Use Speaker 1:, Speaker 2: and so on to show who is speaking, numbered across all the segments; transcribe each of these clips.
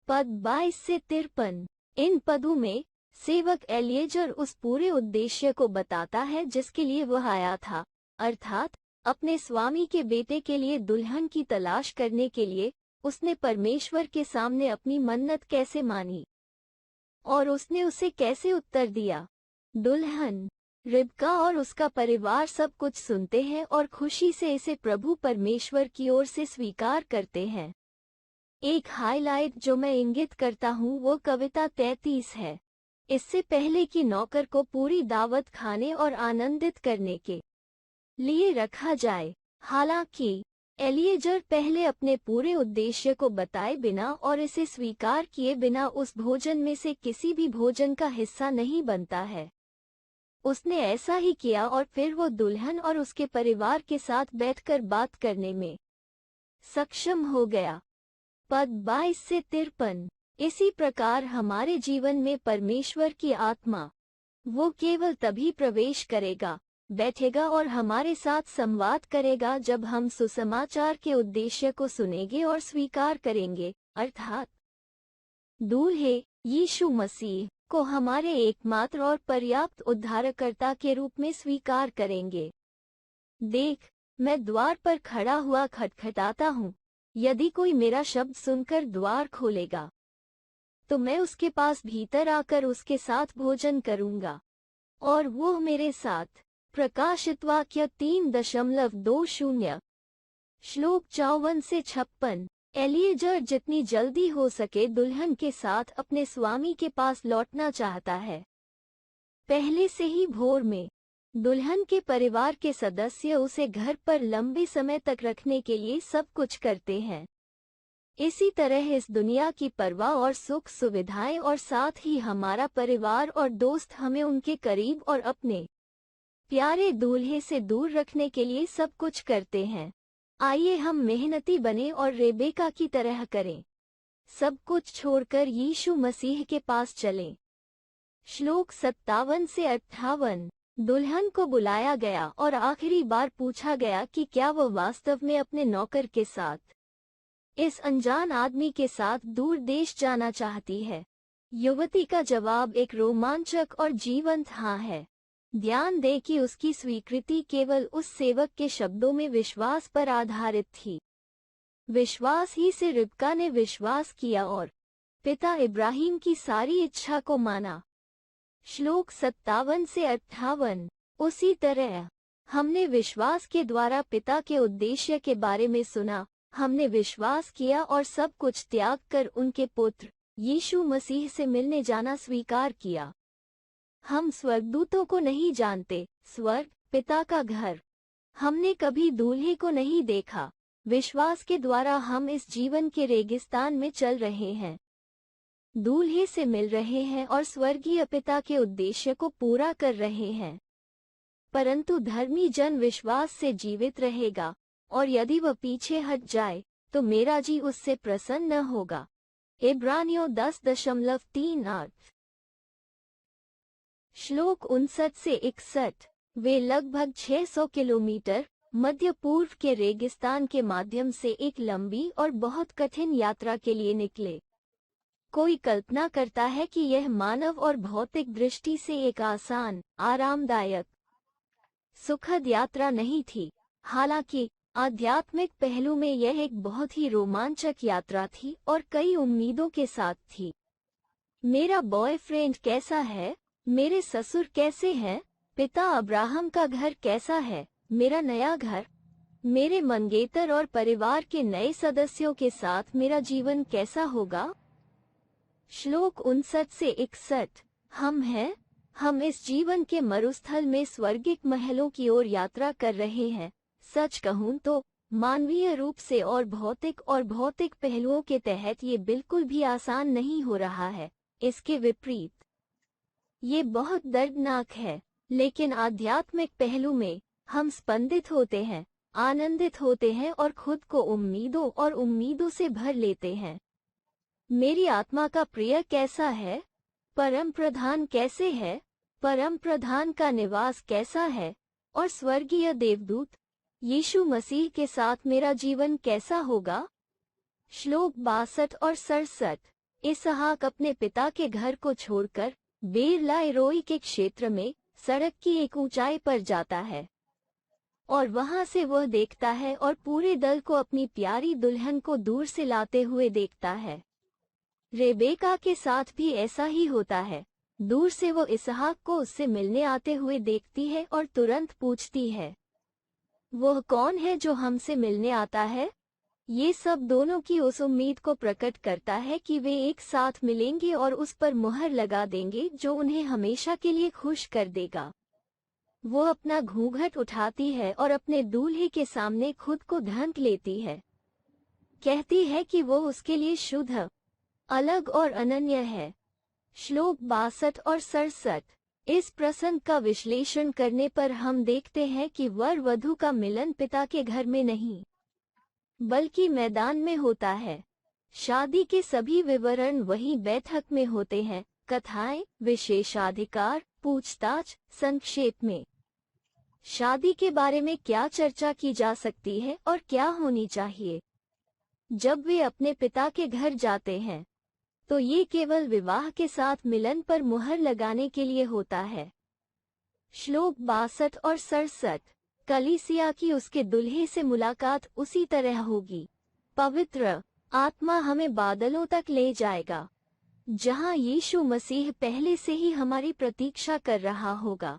Speaker 1: पद 22 से 53। इन पदों में सेवक एलिएजर उस पूरे उद्देश्य को बताता है जिसके लिए वह आया था, अर्थात अपने स्वामी के बेटे के लिए दुल्हन की तलाश करने के लिए उसने परमेश्वर के सामने अपनी मन्नत कैसे मानी और उसने उसे कैसे उत्तर दिया। दुल्हन रिबका और उसका परिवार सब कुछ सुनते हैं और खुशी से इसे प्रभु परमेश्वर की ओर से स्वीकार करते हैं। एक हाइलाइट जो मैं इंगित करता हूँ वो कविता 33 है। इससे पहले कि नौकर को पूरी दावत खाने और आनंदित करने के लिए रखा जाए, हालांकि एलिएजर पहले अपने पूरे उद्देश्य को बताए बिना और इसे स्वीकार किए बिना उस भोजन में से किसी भी भोजन का हिस्सा नहीं बनता है। उसने ऐसा ही किया और फिर वो दुल्हन और उसके परिवार के साथ बैठकर बात करने में सक्षम हो गया। पद 22 से 53। इसी प्रकार हमारे जीवन में परमेश्वर की आत्मा वो केवल तभी प्रवेश करेगा, बैठेगा और हमारे साथ संवाद करेगा जब हम सुसमाचार के उद्देश्य को सुनेंगे और स्वीकार करेंगे, अर्थात दूल्हे यीशु मसीह को हमारे एकमात्र और पर्याप्त उद्धारकर्ता के रूप में स्वीकार करेंगे। देख, मैं द्वार पर खड़ा हुआ खटखटाता हूँ। यदि कोई मेरा शब्द सुनकर द्वार खोलेगा तो मैं उसके पास भीतर आकर उसके साथ भोजन करूंगा और वो मेरे साथ। प्रकाशित वाक्य 3:20। श्लोक 54 से 56। एलिएजर जितनी जल्दी हो सके दुल्हन के साथ अपने स्वामी के पास लौटना चाहता है। पहले से ही भोर में दुल्हन के परिवार के सदस्य उसे घर पर लंबे समय तक रखने के लिए सब कुछ करते हैं। इसी तरह इस दुनिया की परवाह और सुख सुविधाएं और साथ ही हमारा परिवार और दोस्त हमें उनके करीब और अपने प्यारे दूल्हे से दूर रखने के लिए सब कुछ करते हैं। आइए हम मेहनती बने और रेबेका की तरह करें, सब कुछ छोड़कर यीशु मसीह के पास चलें। श्लोक 57 से 58। दुल्हन को बुलाया गया और आखिरी बार पूछा गया कि क्या वह वास्तव में अपने नौकर के साथ, इस अनजान आदमी के साथ दूर देश जाना चाहती है। युवती का जवाब एक रोमांचक और जीवंत हाँ है। ध्यान दें कि उसकी स्वीकृति केवल उस सेवक के शब्दों में विश्वास पर आधारित थी। विश्वास ही से रिबका ने विश्वास किया और पिता इब्राहिम की सारी इच्छा को माना। श्लोक 57 से 58। उसी तरह हमने विश्वास के द्वारा पिता के उद्देश्य के बारे में सुना। हमने विश्वास किया और सब कुछ त्याग कर उनके पुत्र यीशु मसीह से मिलने जाना स्वीकार किया। हम स्वर्गदूतों को नहीं जानते, स्वर्ग पिता का घर। हमने कभी दूल्हे को नहीं देखा। विश्वास के द्वारा हम इस जीवन के रेगिस्तान में चल रहे हैं, दूल्हे से मिल रहे हैं और स्वर्गीय पिता के उद्देश्य को पूरा कर रहे हैं। परंतु धर्मी जन विश्वास से जीवित रहेगा और यदि वह पीछे हट जाए तो मेरा जी उससे प्रसन्न न होगा। इब्रानियों 10:38। श्लोक 59 से 61। वे लगभग 600 किलोमीटर मध्य पूर्व के रेगिस्तान के माध्यम से एक लंबी और बहुत कठिन यात्रा के लिए निकले। कोई कल्पना करता है कि यह मानव और भौतिक दृष्टि से एक आसान, आरामदायक, सुखद यात्रा नहीं थी। हालांकि आध्यात्मिक पहलू में यह एक बहुत ही रोमांचक यात्रा थी और कई उम्मीदों के साथ थी। मेरा बॉयफ्रेंड कैसा है? मेरे ससुर कैसे हैं? पिता अब्राहम का घर कैसा है? मेरा नया घर? मेरे मंगेतर और परिवार के नए सदस्यों के साथ मेरा जीवन कैसा होगा? श्लोक 59 से 61। हम इस जीवन के मरुस्थल में स्वर्गिक महलों की ओर यात्रा कर रहे हैं। सच कहूं तो मानवीय रूप से और भौतिक पहलुओं के तहत ये बिल्कुल भी आसान नहीं हो रहा है। इसके विपरीत ये बहुत दर्दनाक है, लेकिन आध्यात्मिक पहलू में हम स्पंदित होते हैं, आनंदित होते हैं और खुद को उम्मीदों से भर लेते हैं। मेरी आत्मा का प्रिय कैसा है? परम प्रधान कैसे है? परम प्रधान का निवास कैसा है? और स्वर्गीय देवदूत यीशु मसीह के साथ मेरा जीवन कैसा होगा? श्लोक 62 और 67। इसहाक अपने पिता के घर को छोड़कर बेर-लाई-रोई के क्षेत्र में सड़क की एक ऊंचाई पर जाता है और वहां से वह देखता है और पूरे दल को अपनी प्यारी दुल्हन को दूर से लाते हुए देखता है। रेबेका के साथ भी ऐसा ही होता है। दूर से वो इसहाक को उससे मिलने आते हुए देखती है और तुरंत पूछती है, वह कौन है जो हमसे मिलने आता है? ये सब दोनों की उस उम्मीद को प्रकट करता है कि वे एक साथ मिलेंगे और उस पर मुहर लगा देंगे जो उन्हें हमेशा के लिए खुश कर देगा। वो अपना घूंघट उठाती है और अपने दूल्हे के सामने खुद को ढक लेती है। कहती है कि वो उसके लिए शुद्ध, अलग और अनन्य है। श्लोक 62 और 67। इस प्रसंग का विश्लेषण करने पर हम देखते हैं कि वर वधू का मिलन पिता के घर में नहीं बल्कि मैदान में होता है। शादी के सभी विवरण वहीं बैठक में होते हैं। कथाएं, विशेषाधिकार, पूछताछ। संक्षेप में शादी के बारे में क्या चर्चा की जा सकती है और क्या होनी चाहिए? जब वे अपने पिता के घर जाते हैं तो ये केवल विवाह के साथ मिलन पर मुहर लगाने के लिए होता है। श्लोक 62 और 67। कलीसिया की उसके दुल्हे से मुलाकात उसी तरह होगी। पवित्र आत्मा हमें बादलों तक ले जाएगा जहां यीशु मसीह पहले से ही हमारी प्रतीक्षा कर रहा होगा,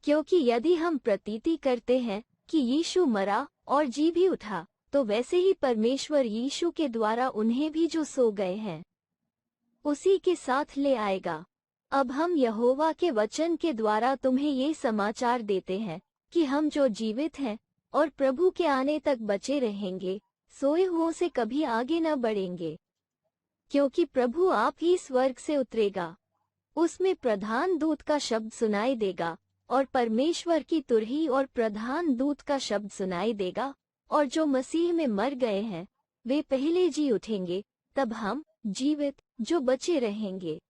Speaker 1: क्योंकि यदि हम प्रतीति करते हैं कि यीशु मरा और जी भी उठा, तो वैसे ही परमेश्वर यीशु के द्वारा उन्हें भी जो सो गए हैं उसी के साथ ले आएगा। अब हम यहोवा के वचन के द्वारा तुम्हें ये समाचार देते हैं कि हम जो जीवित हैं और प्रभु के आने तक बचे रहेंगे, सोए हुओं से कभी आगे न बढ़ेंगे, क्योंकि प्रभु आप ही स्वर्ग से उतरेगा। उसमें प्रधान दूत का शब्द सुनाई देगा और परमेश्वर की तुरही और प्रधान दूत का शब्द सुनाई देगा, और जो मसीह में मर गए हैं वे पहले जी उठेंगे। तब हम जीवित जो बचे रहेंगे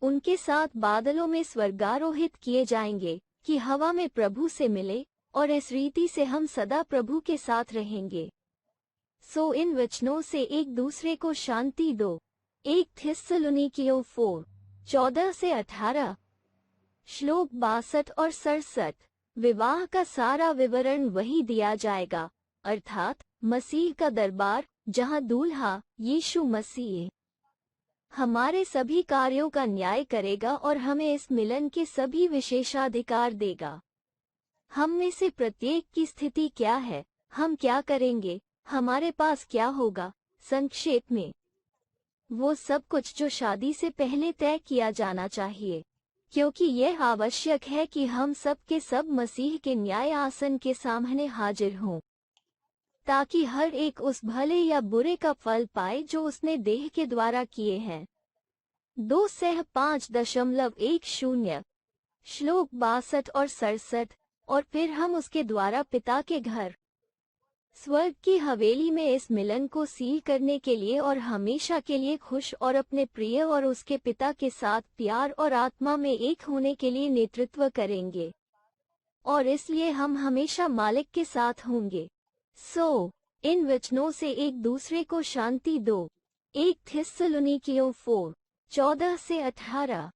Speaker 1: उनके साथ बादलों में स्वर्गारोहित किए जाएंगे कि हवा में प्रभु से मिले, और इस रीति से हम सदा प्रभु के साथ रहेंगे। सो इन वचनों से एक दूसरे को शांति दो। 1 थिस्सलुनीकियों 4:14 से 18। श्लोक 62 और 67। विवाह का सारा विवरण वही दिया जाएगा, अर्थात मसीह का दरबार जहां दूल्हा यीशु मसीह हमारे सभी कार्यों का न्याय करेगा और हमें इस मिलन के सभी विशेषाधिकार देगा। हम में से प्रत्येक की स्थिति क्या है, हम क्या करेंगे, हमारे पास क्या होगा? संक्षेप में वो सब कुछ जो शादी से पहले तय किया जाना चाहिए, क्योंकि यह आवश्यक है कि हम सब के सब मसीह के न्याय आसन के सामने हाजिर हों, ताकि हर एक उस भले या बुरे का फल पाए जो उसने देह के द्वारा किए हैं। 2 5:10। श्लोक 62 और 67। और फिर हम उसके द्वारा पिता के घर स्वर्ग की हवेली में इस मिलन को सील करने के लिए और हमेशा के लिए खुश और अपने प्रिय और उसके पिता के साथ प्यार और आत्मा में एक होने के लिए नेतृत्व करेंगे, और इसलिए हम हमेशा मालिक के साथ होंगे। इन वचनों से एक दूसरे को शांति दो। 1 थिस्सलुनीकियों 4:14 से 18।